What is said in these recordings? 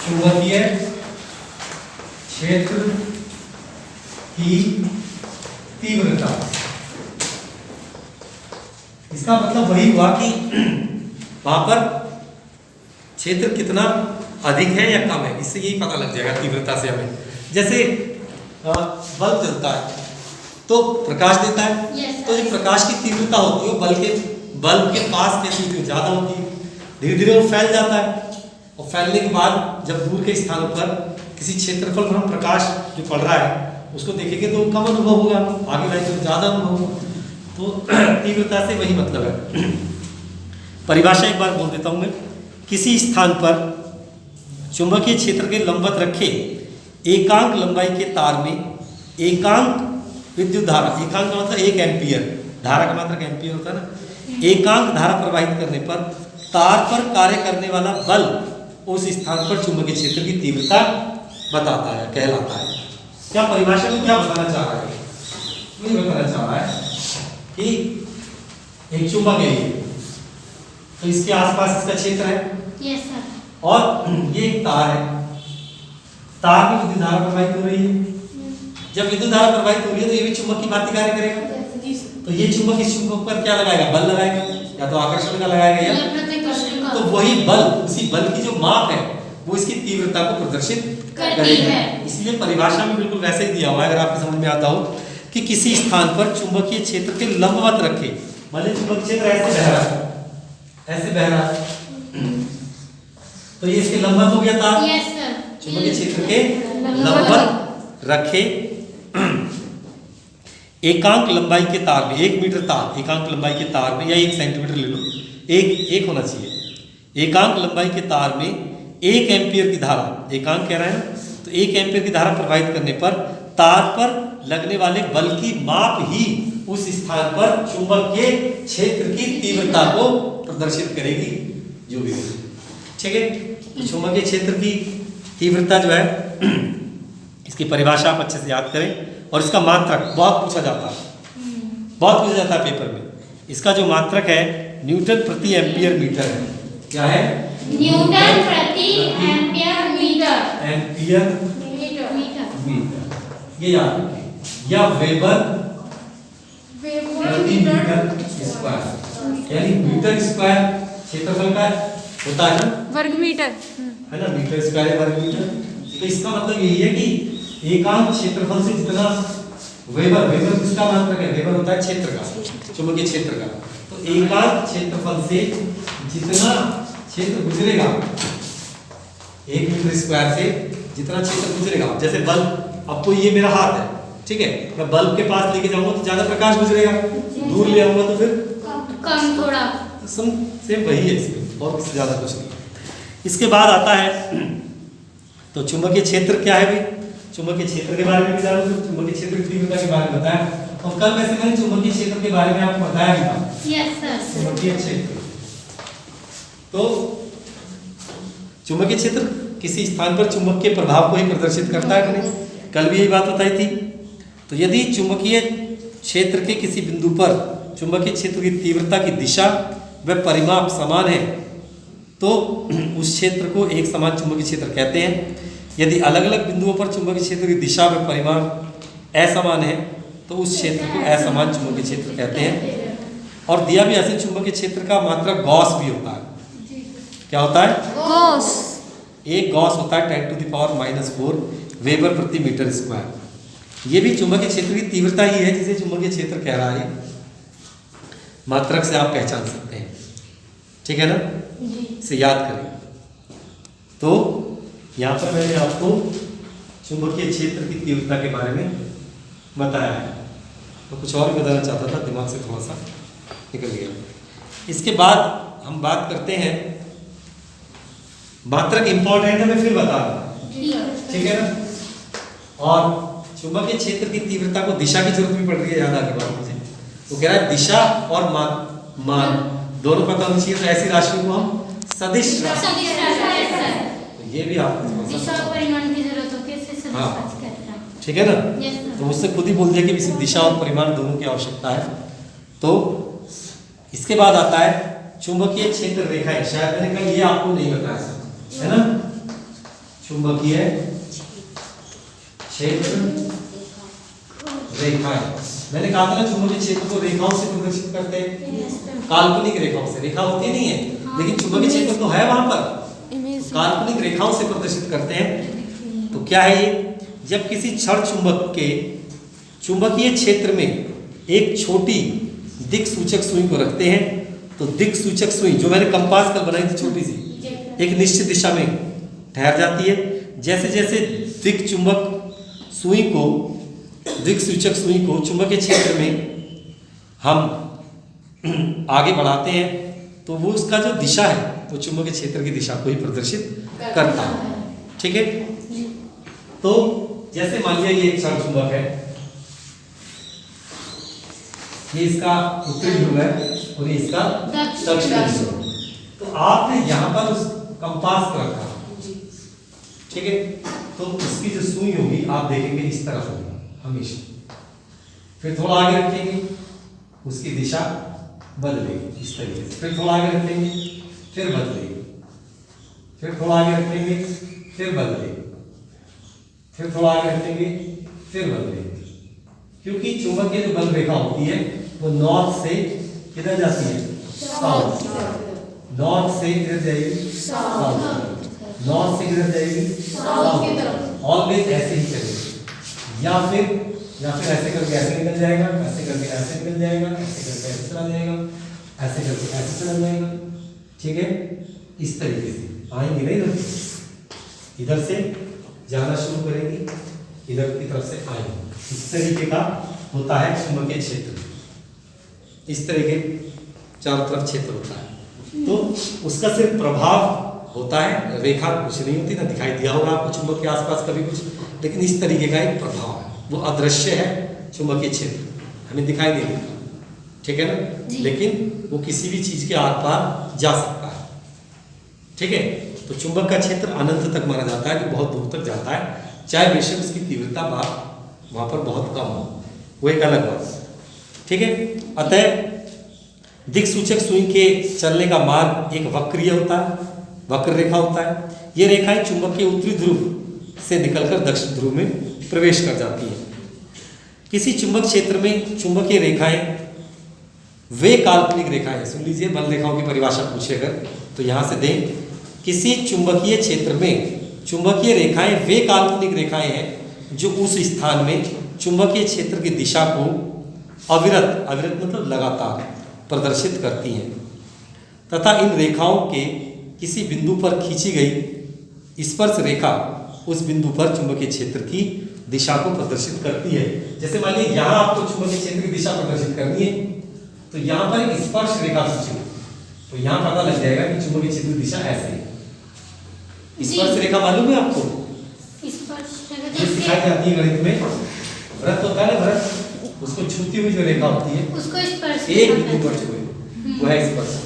चुंबकीय क्षेत्र की तीव्रता। इसका मतलब वही हुआ कि वहां पर क्षेत्र कितना अधिक है या कम है, इससे यही पता लग जाएगा तीव्रता से हमें। जैसे बल्ब जलता है तो प्रकाश देता है, तो जो प्रकाश की तीव्रता होती है वो बल्ब के पास कैसी होती है, ज़्यादा होती है। धीरे धीरे वो फैल जाता है और फैलने के बाद जब दूर के स्थानों पर किसी क्षेत्रफल पर हम प्रकाश जो पड़ रहा है उसको देखेंगे तो कम अनुभव होगा, आगे बढ़ेंगे तो ज़्यादा अनुभव होगा। तो तीव्रता से वही मतलब है। परिभाषा एक बार बोल देता हूँ मैं। किसी स्थान पर चुंबकीय क्षेत्र के लंबवत रखे एकांक लंबाई के तार में एकांक विद्युत धारा, एकांक का मतलब 1 एम्पियर, धारा का मात्रक एम्पियर होता है ना, एकांक धारा प्रवाहित करने पर तार पर कार्य करने वाला बल उस स्थान पर चुंबकीय क्षेत्र की तीव्रता बताता है, कहलाता है। क्या परिभाषा में क्या बताना चाह रहा है? ये बताना चाह रहा है कि एक चुंबक है तो इसके आसपास इसका क्षेत्र है। Yes sir. और ये एक तार है, तार में विद्युत धारा प्रवाहित हो रही है। जब विद्युत धारा प्रवाहित हो रही है तो ये भी चुंबक की भांति कार्य करेगा। तो ये चुंबक इस चुंबक पर क्या लगाएगा? बल लगाएगा, या तो आकर्षण का लगाएगा या तो वही बल, उसी बल की जो माप है वो इसकी तीव्रता को प्रदर्शित करेगा। इसलिए परिभाषा में बिल्कुल वैसे ही दिया हुआ है, अगर आपको समझ में आता हो कि किसी स्थान पर चुंबकीय क्षेत्र के लंबवत रखे, मान लीजिए चुंबकीय क्षेत्र ऐसे बह रहा है, ऐसे बह रहा है, तो ये इसके लंबवत हो गया तार। Yes sir. चुंबकीय क्षेत्र के लंबवत रखे एकांक लंबाई के तार में, 1 मीटर तार एकांक लंबाई के तार में, या 1 सेंटीमीटर ले लो, एक होना चाहिए। एकांक लंबाई के तार में 1 एम्पियर की धारा, एकांक कह रहा है ना, तो 1 एम्पियर की धारा प्रवाहित करने पर तार पर लगने वाले बल की माप ही उस स्थान पर चुंबकीय क्षेत्र की तीव्रता को प्रदर्शित करेगी, जो भी हो। ठीक है, तो चुंबकीय क्षेत्र की तीव्रता जो है इसकी परिभाषा आप अच्छे से याद करें। और इसका मात्रक बहुत पूछा जाता है पेपर में। इसका जो मात्रक है न्यूटन प्रति एम्पियर मीटर है। क्या है? न्यूटन प्रति एम्पियर मीटर। एम्पियर मीटर, ये याद रखें, या वेबर प्रति मीटर स्क्वायर, यानी मीटर स्क्वायर क्षेत्रफल का होता है ना, वर्ग मीटर है ना, मीटर स्क्वायर वर्ग मीटर। तो इसका मतलब यही है कि एकांक क्षेत्रफल से जितना वेबर किसका मात्रक है? वेबर होता है क्षेत्र का, चुंबकीय क्षेत्र का। तो एकांक क्षेत्रफल से जितना क्षेत्र गुजरेगा, 1 मीटर स्क्वायर से जितना क्षेत्र गुजरेगा, जैसे बल्ब, अब तो ये मेरा हाथ है, ठीक है, मैं बल्ब के पास लेके जाऊंगा तो ज्यादा प्रकाश गुजरेगा, दूर ले आऊंगा तो फिर कम थोड़ा। सेम वही है इसमें, और इससे ज्यादा कुछ नहीं। इसके बाद आता है तो चुंबकीय क्षेत्र क्या है भाई? चुंबकीय क्षेत्र के बारे में भी जानो, चुंबकीय क्षेत्र की तीव्रता के बारे में बताया, और कल वैसे मैंने चुंबकीय क्षेत्र के बारे में आपको बताया भी था। Yes sir. चुंबकीय क्षेत्र, तो चुंबकीय क्षेत्र किसी स्थान पर चुंबक के प्रभाव को ही प्रदर्शित करता है कि नहीं? कल भी यही बात बताई थी। तो यदि चुंबकीय क्षेत्र के किसी बिंदु पर चुंबकीय क्षेत्र की तीव्रता की दिशा व परिमाप समान है तो उस क्षेत्र को एक समान चुंबकीय क्षेत्र कहते हैं। यदि अलग अलग बिंदुओं पर चुंबकीय क्षेत्र की दिशा व परिमाप असमान है तो उस क्षेत्र को असमान चुंबकीय क्षेत्र कहते हैं। और दिया भी ऐसे चुंबकीय क्षेत्र का मात्रक गॉस भी होता है। क्या होता है? गॉस। एक गॉस होता है 10⁻⁴ वेबर प्रति मीटर स्क्वायर। ये भी चुंबकीय क्षेत्र की तीव्रता ही है जिसे चुंबकीय क्षेत्र कह रहा है, मात्रक से आप पहचान सकते हैं। ठीक है ना, इसे याद करें। तो यहाँ पर मैंने आपको चुंबकीय क्षेत्र की तीव्रता के बारे में बताया है, तो कुछ और भी बताना चाहता था, दिमाग से थोड़ा सा निकल गया। इसके बाद हम बात करते हैं, मात्रक इंपॉर्टेंट है, मैं फिर बता रहा हूँ, ठीक है ना। और चुंबकीय क्षेत्र की तीव्रता को दिशा की जरूरत भी पड़ रही है, याद आगे बात मुझे। तो कह रहा है दिशा और मान दोनों पता होनी चाहिए, तो ऐसी राशियों को हम सदिश राशि, तो ये भी आपको दिशा और परिमाण की जरूरत होती है, इससे सदिश राशि कहते हैं। ठीक है ना। तो मुझसे खुद ही बोल दिया कि इसे दिशा और परिमाण दोनों की आवश्यकता है। तो इसके बाद आता है चुंबकीय क्षेत्र रेखाएं। शायद मैंने कहा ये आपको नहीं बताया है ना, चुंबकीय क्षेत्र रेखाएं। मैंने कहा था ना चुंबकीय क्षेत्र को रेखाओं से प्रदर्शित करते हैं, काल्पनिक रेखाओं से। रेखा होती नहीं है लेकिन चुंबकीय क्षेत्र तो है वहां पर, तो काल्पनिक रेखाओं से प्रदर्शित करते हैं। तो क्या है ये, जब किसी क्षण चुंबक के चुंबकीय क्षेत्र में एक छोटी दिक सूचक सुई को रखते हैं तो दिक सूचक सुई जो मैंने कंपास कल बनाई थी छोटी सी, एक निश्चित दिशा में ठहर जाती है। जैसे जैसे दिक चुंबक सुई को दिक सूचक सुई को चुंबकीय क्षेत्र में हम आगे बढ़ाते हैं तो वो उसका जो दिशा है वो चुंबकीय क्षेत्र की दिशा को ही प्रदर्शित करता है। ठीक है, तो जैसे मान लिया ये एक क्षण चुंबक है, ये इसका उत्तरी ध्रुव है और ये इसका दक्षिणी ध्रुव। तो आपने यहाँ पर उस कंपास को रखा, ठीक है, तो उसकी जो सुई होगी आप देखेंगे इस तरफ होगी हमेशा। फिर थोड़ा आगे रखेंगे उसकी दिशा बदलेगी इस तरीके से, फिर थोड़ा आगे रखेंगे फिर बदलेगी, फिर थोड़ा आगे रखेंगे फिर बदलेगी, फिर थोड़ा आगे रखेंगे फिर बदलेगी। क्योंकि चुंबकीय जो बल रेखा होती है वो नॉर्थ से किधर जाती है, साउथ। नॉर्थ से किधर जाएगी, साउथ। नॉर्थ से किधर जाएगी, साउथ की तरफ। ऑलवेज ऐसे ही चलेगी, या फिर ऐसे करके ऐसे निकल जाएगा, ऐसे करके ऐसे निकल जाएगा, ऐसे करके ऐसे चला जाएगा, ऐसे करके ऐसे चला जाएगा। ठीक है, इस तरीके से आएंगे नहीं, इधर से जाना शुरू करेंगे, इधर की तरफ से आएंगे। इस तरीके का होता है चुंबकीय क्षेत्र, इस तरह के चारों तरफ क्षेत्र होता है। तो उसका सिर्फ प्रभाव होता है, रेखा कुछ नहीं होती ना, दिखाई दिया होगा आपको चुंबक के आसपास कभी कुछ, लेकिन इस तरीके का एक प्रभाव है, वो अदृश्य है चुंबकीय क्षेत्र, हमें दिखाई नहीं देता। ठीक है ना, लेकिन वो किसी भी चीज के आर पार जा सकता है। ठीक है, तो चुंबक का क्षेत्र अनंत तक माना जाता है कि बहुत दूर तक जाता है, चाहे बेशक उसकी तीव्रता वहां पर बहुत कम हो, वो एक अलग बात। ठीक है, अतः दिक सूचक सुई के चलने का मार्ग एक वक्रीय होता है, वक्र रेखा होता है। ये रेखाएं चुंबक के उत्तरी ध्रुव से निकलकर दक्षिण ध्रुव में प्रवेश कर जाती है। किसी चुंबक क्षेत्र में चुंबकीय रेखाएं वे काल्पनिक रेखाएं, सुन लीजिए, बल रेखाओं की परिभाषा पूछेगा तो यहां से दें, किसी चुंबकीय क्षेत्र में चुंबकीय रेखाएं वे काल्पनिक रेखाएं हैं जो उस स्थान में चुंबकीय क्षेत्र की दिशा को अविरत मतलब लगातार प्रदर्शित करती हैं तथा इन रेखाओं के किसी बिंदु पर खींची गई स्पर्श रेखा उस बिंदु पर चुंबकीय क्षेत्र की दिशा को प्रदर्शित करती है। जैसे मान लीजिए यहाँ आपको चुंबकीय क्षेत्र की दिशा प्रदर्शित करनी है तो यहाँ पर एक स्पर्श रेखा खींची, तो यहाँ पता लग जाएगा कि चुंबकीय क्षेत्र की दिशा ऐसे है। स्पर्श रेखा मालूम है आपको, ये सिखाई जाती है गणित में, वृत्त होता है ना, वृत्त, उसको छूती हुई जो रेखा होती है उसको स्पर्श, एक बिंदु पर छुए वो है स्पर्श।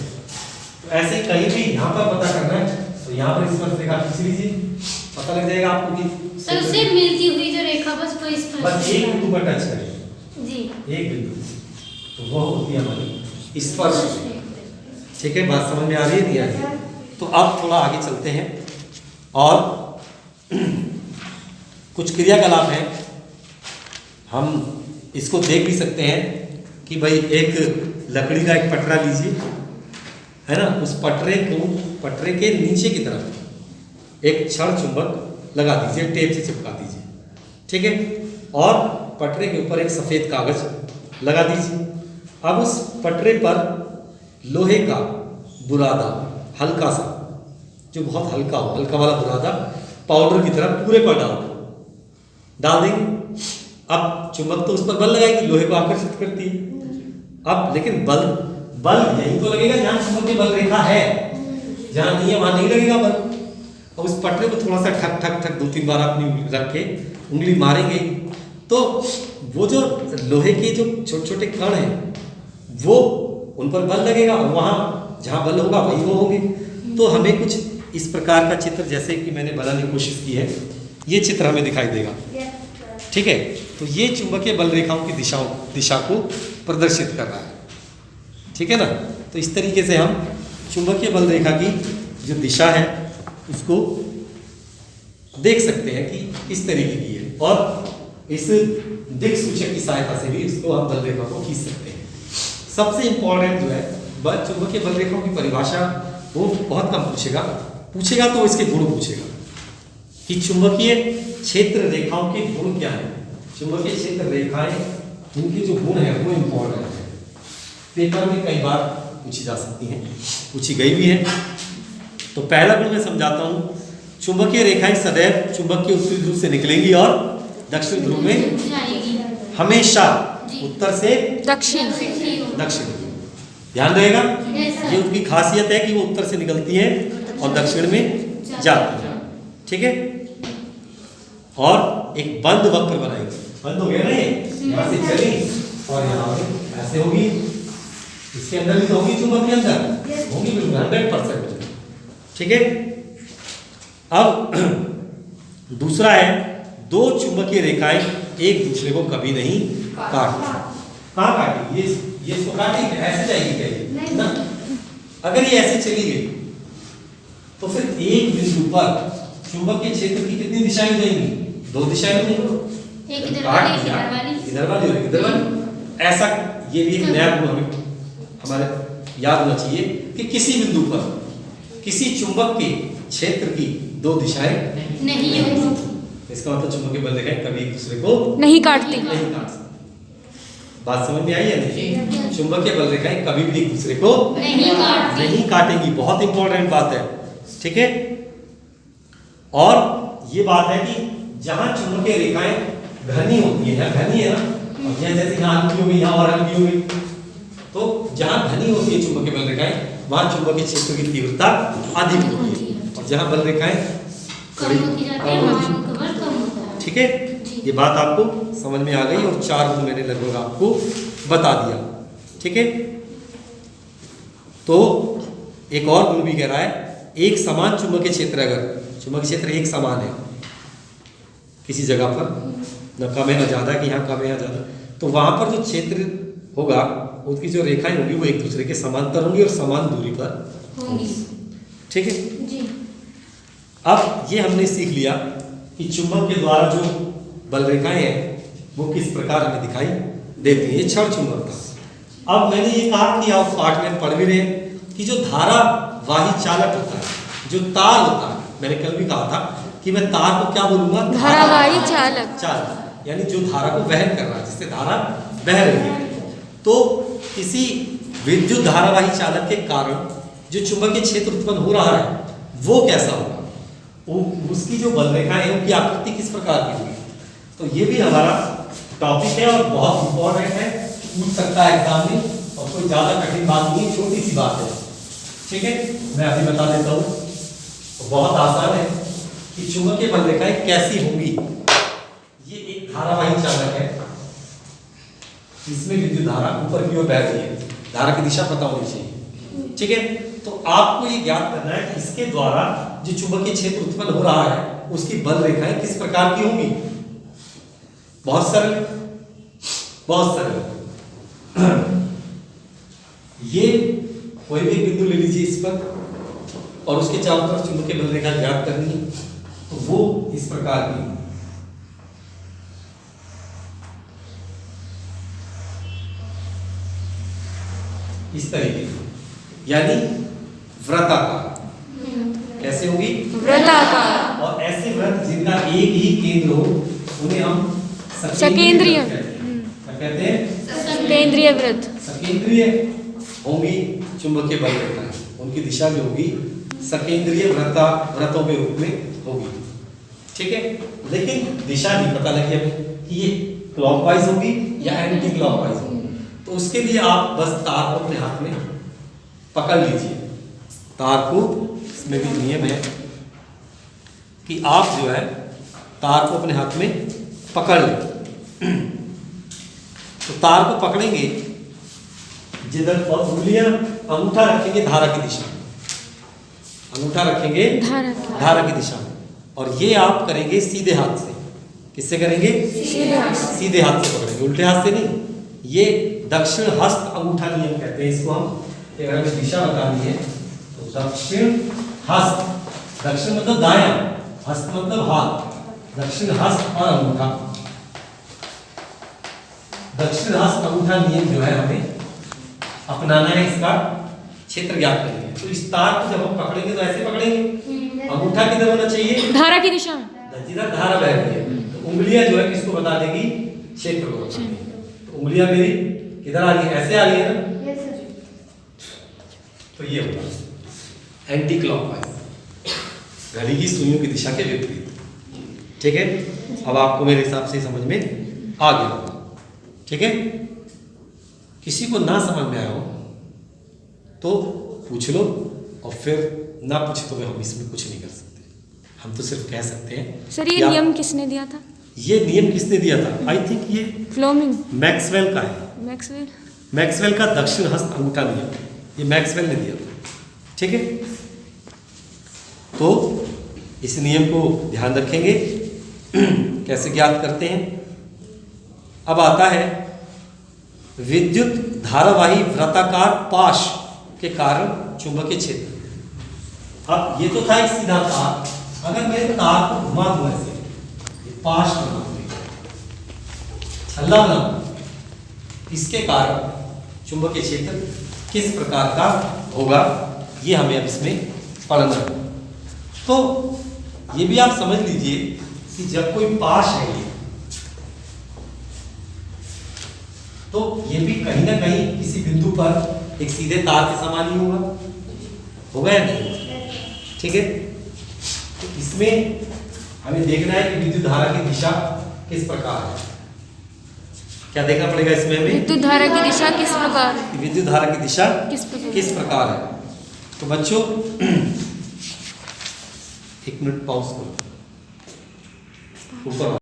तो ऐसे कहीं भी यहाँ पर पता करना है तो यहाँ पर स्पर्श रेखा खींच लीजिए, पता लग जाएगा आपको कि सबसे मिलती हुई जो रेखा बस वो स्पर्श, बस एक बिंदु पर टच करें जी, एक बिंदु, तो वो होती है हमारी स्पर्श। ठीक है, बात समझ में आ रही है, नहीं आ रही? तो अब थोड़ा आगे चलते हैं और कुछ क्रियाकलाप हैं, हम इसको देख भी सकते हैं कि भाई एक लकड़ी का एक पटरा लीजिए, है ना, उस पटरे के नीचे की तरफ एक क्षण चुंबक लगा दीजिए, टेप से चिपका दीजिए। ठीक है, और पटरे के ऊपर एक सफेद कागज लगा दीजिए। अब उस पटरे पर लोहे का बुरादा हल्का सा, जो बहुत हल्का हो, हल्का वाला बुरादा पाउडर की तरह पूरे पर डाल देंगे। अब चुंबक तो उस पर बल लगाएगी, लोहे को आकर्षित करती है। अब लेकिन बल यही तो लगेगा जहां चुंबक की बल रेखा है, जहां नहीं है वहां नहीं लगेगा बल। अब उस पटरे को थोड़ा सा ठक ठक ठक 2-3 बार अपनी रख के उंगली मारेंगे तो वो जो लोहे के जो छोटे छोटे कण हैं वो उन पर बल लगेगा और वहां जहां बल होगा वही वो होंगे। तो हमें कुछ इस प्रकार का चित्र, जैसे कि मैंने बनाने की कोशिश की है, ये चित्र हमें दिखाई देगा। ठीक है, तो ये चुंबकीय बल रेखाओं की दिशा को प्रदर्शित कर रहा है। ठीक है ना, तो इस तरीके से हम चुंबकीय बल रेखा की जो दिशा है उसको देख सकते हैं कि किस तरीके की है, और इस दिक् सूचक की सहायता से भी इसको हम बल रेखा को खींच सकते हैं। सबसे इंपॉर्टेंट जो है चुंबकीय बल रेखाओं की परिभाषा वो बहुत कम पूछेगा तो इसके गुण पूछेगा कि चुंबकीय क्षेत्र रेखाओं के गुण क्या है। चुंबकीय क्षेत्र रेखाएं इनके जो गुण है वो इंपॉर्टेंट है, पेपर में कई बार पूछी जा सकती हैं, पूछी गई भी है। तो पहला गुण मैं समझाता हूँ। चुंबकीय रेखाएं सदैव चुंबक के उत्तरी ध्रुव से निकलेंगी और दक्षिण ध्रुव में जाएगी। हमेशा उत्तर से दक्षिण ध्यान रहेगा। Yes, ये उनकी खासियत है कि वो उत्तर से निकलती है और दक्षिण में जाती है, ठीक है। और एक बंद वक्र बनाएंगे, बंद हो गया ना ये, यहाँ से चली और यहाँ पे ऐसे होगी, इसके अंदर भी तो होगी, चुंबक के अंदर होगी बिल्कुल 100%, ठीक है। अब दूसरा है, दो चुंबकीय रेखाएं एक दूसरे को कभी नहीं काटती। कहाँ काटेगी? ये इसको काटेगी, ऐसे जाएगी क्या ये? ना, अगर ये ऐसे चली गई तो फिर एक बिंदु पर चुंबकीय क्षेत्र की कितनी दिशाएं जाएंगी? दो दिशाएं होंगी, एक इधर वाली, एक इधर वाली। इधर वाली और इधर वाली। ऐसा ये भी एक नया गुण हमें हमारे याद होना चाहिए कि किसी बिंदु पर किसी चुंबक के क्षेत्र की दो दिशाएं नहीं होगी। इसका मतलब चुंबकीय बल रेखाएं कभी एक दूसरे को नहीं काटती। नहीं काट सकती। बात समझ में आई है नहीं? चुंबकीय बल रेखाएं कभी भी एक दूसरे को नहीं काटेंगी, बहुत इंपॉर्टेंट बात है, ठीक है। और ये बात है कि जहां चुंबकीय रेखाएं घनी होती है, घनी है ना, और जैसे यहाँ हल्की हो गई, यहाँ और हल्की हो गई, तो जहां घनी होती है चुंबकीय बल रेखाएं वहां चुंबकीय क्षेत्र की तीव्रता अधिक होती है, और जहां बल रेखाएं कम होती जाती है वहां उनका बल कम होता है, ठीक है। ये बात आपको समझ में आ गई और 4 गुण मैंने लगभग आपको बता दिया, ठीक है। तो एक और गुण भी कह रहा है, एक समान चुंबकीय क्षेत्र, अगर चुंबकीय क्षेत्र एक समान है किसी जगह पर, न कम है न ज्यादा, कि यहाँ कम है या ज्यादा, तो वहां पर जो क्षेत्र होगा उसकी जो रेखाएं होंगी वो एक दूसरे के समांतर होंगी और समान दूरी पर होंगी, ठीक है जी। अब ये हमने सीख लिया कि चुंबक के द्वारा जो बल रेखाएं हैं वो किस प्रकार हमें दिखाई देती है। ये क्षण चुंबक था। अब मैंने ये कहा कि आप पाठ में पढ़ भी रहे हैं कि जो धारावाही चालक होता है, जो तार होता है, मैंने कल भी कहा था कि मैं तार को क्या बोलूंगा? धारावाही चालक, यानी जो धारा को वहन कर रहा है, जिससे धारा बह रही है। तो किसी विद्युत धारावाही चालक के कारण जो चुंबकीय क्षेत्र उत्पन्न हो रहा है वो कैसा होगा, उसकी जो बल रेखाएं हैं उनकी आकृति किस प्रकार की होगी। तो ये भी हमारा टॉपिक है और बहुत इंपॉर्टेंट है, पूछ सकता है एग्जाम में, और कोई ज्यादा कठिन बात नहीं है, छोटी सी बात है, ठीक है। मैं अभी बता देता हूँ, बहुत आसान है कि चुंबकीय बल रेखाएं कैसी होंगी। ये एक धारावाही चालक है, इसमें विद्युत धारा ऊपर की ओर बह रही है, धारा की दिशा पता होनी चाहिए, ठीक है। तो आपको ये ज्ञात करना है कि इसके द्वारा जो चुंबकीय क्षेत्र उत्पन्न हो रहा है उसकी बल रेखाएं किस प्रकार की होंगी। बहुत सरल, बहुत सरल। ये कोई भी बिंदु ले लीजिए इस पर, और उसके चारों तरफ चुंबकीय बल रेखा ज्ञात करनी, तो वो इस प्रकार की, इस तरीके की, यानी वृत्ताकार। कैसे होगी? वृत्ताकार। और ऐसे वृत्त जिनका एक ही केंद्र हो उन्हें हम सकेंद्रीय कहते हैं, सकेंद्रीय वृत्त। सकेंद्रीय होंगी चुंबकीय बल रेखाएं, उनकी दिशा जो होगी सकेंद्रीय वृत्तों के रूप में होगी, ठीक है। लेकिन दिशा नहीं पता लगी हमें कि ये क्लॉकवाइज होगी या एंटी क्लॉकवाइज होगी, तो उसके लिए आप बस तार को अपने हाथ में पकड़ लीजिए। तार को, इसमें भी नियम है कि आप जो है तार को अपने हाथ में पकड़ लें। तो तार को पकड़ेंगे, जिधर उंगलियां, अंगूठा रखेंगे धारा की दिशा में, अंगूठा रखेंगे धारा की दिशा में, और ये आप करेंगे सीधे हाथ से। किससे करेंगे? सीधे हाथ से पकड़ेंगे, उल्टे हाथ से नहीं। ये दक्षिण हस्त अंगूठा नियम कहते हैं इसको हम। अगर हमें दिशा बतानी है तो दक्षिण हस्त, दक्षिण मतलब दायां, हस्त मतलब हाथ, दक्षिण हस्त और अंगूठा। दक्षिण हस्त अंगूठा नियम जो है हमें अपनाना है, इसका क्षेत्र ज्ञात करेंगे। तो इस तार को जब हम पकड़ेंगे तो ऐसे पकड़ेंगे, अंगूठा किधर होना चाहिए, धारा की दिशा में। जिधर धारा बह रही है। तो उंगलियां जो है किसको बता देगी, क्षेत्र को बता देगी। तो उंगलियां मेरी किधर आ रही है, ऐसे आ रही है ना, तो ये होगा एंटी क्लॉकवाइज, घड़ी की सुइयों की दिशा के विपरीत। ठीक है, अब आपको मेरे हिसाब से समझ में आ गया होगा। ठीक है, किसी को ना समझ में आया हो तो पूछ लो, और फिर ना पूछे तो हम इसमें कुछ नहीं कर सकते। हम तो सिर्फ कह सकते हैं। सर ये नियम किसने दिया था? ये नियम किसने दिया था? आई थिंक ये फ्लोमिंग, मैक्सवेल का है। मैक्सवेल। मैक्सवेल का दक्षिण हस्त अंगूठा नियम, ये मैक्सवेल ने दिया था। ठीक है, तो इस नियम को ध्यान रखेंगे। कैसे ज्ञात करते हैं? अब आता है विद्युत धारावाही वृत्ताकार पाश के कारण चुंबकीय क्षेत्र। अब ये तो था एक सीधा तार, अगर मैं तार को घुमा दूं ऐसे, ये पाश बना दूं, छल्ला बना दूं, इसके कारण चुंबकीय क्षेत्र किस प्रकार का होगा, ये हमें अब इसमें पढ़ना है। तो ये भी आप समझ लीजिए कि जब कोई पाश है ये, तो ये भी कहीं ना कहीं किसी बिंदु पर एक सीधे तार के समान ही होगा या नहीं? ठीक है, तो इसमें हमें देखना है कि विद्युत धारा की दिशा किस प्रकार है। क्या देखना पड़ेगा इसमें हमें? विद्युत धारा की दिशा किस प्रकार है? विद्युत धारा की दिशा किस प्रकार है। तो बच्चों एक मिनट पॉज करो, ऊपर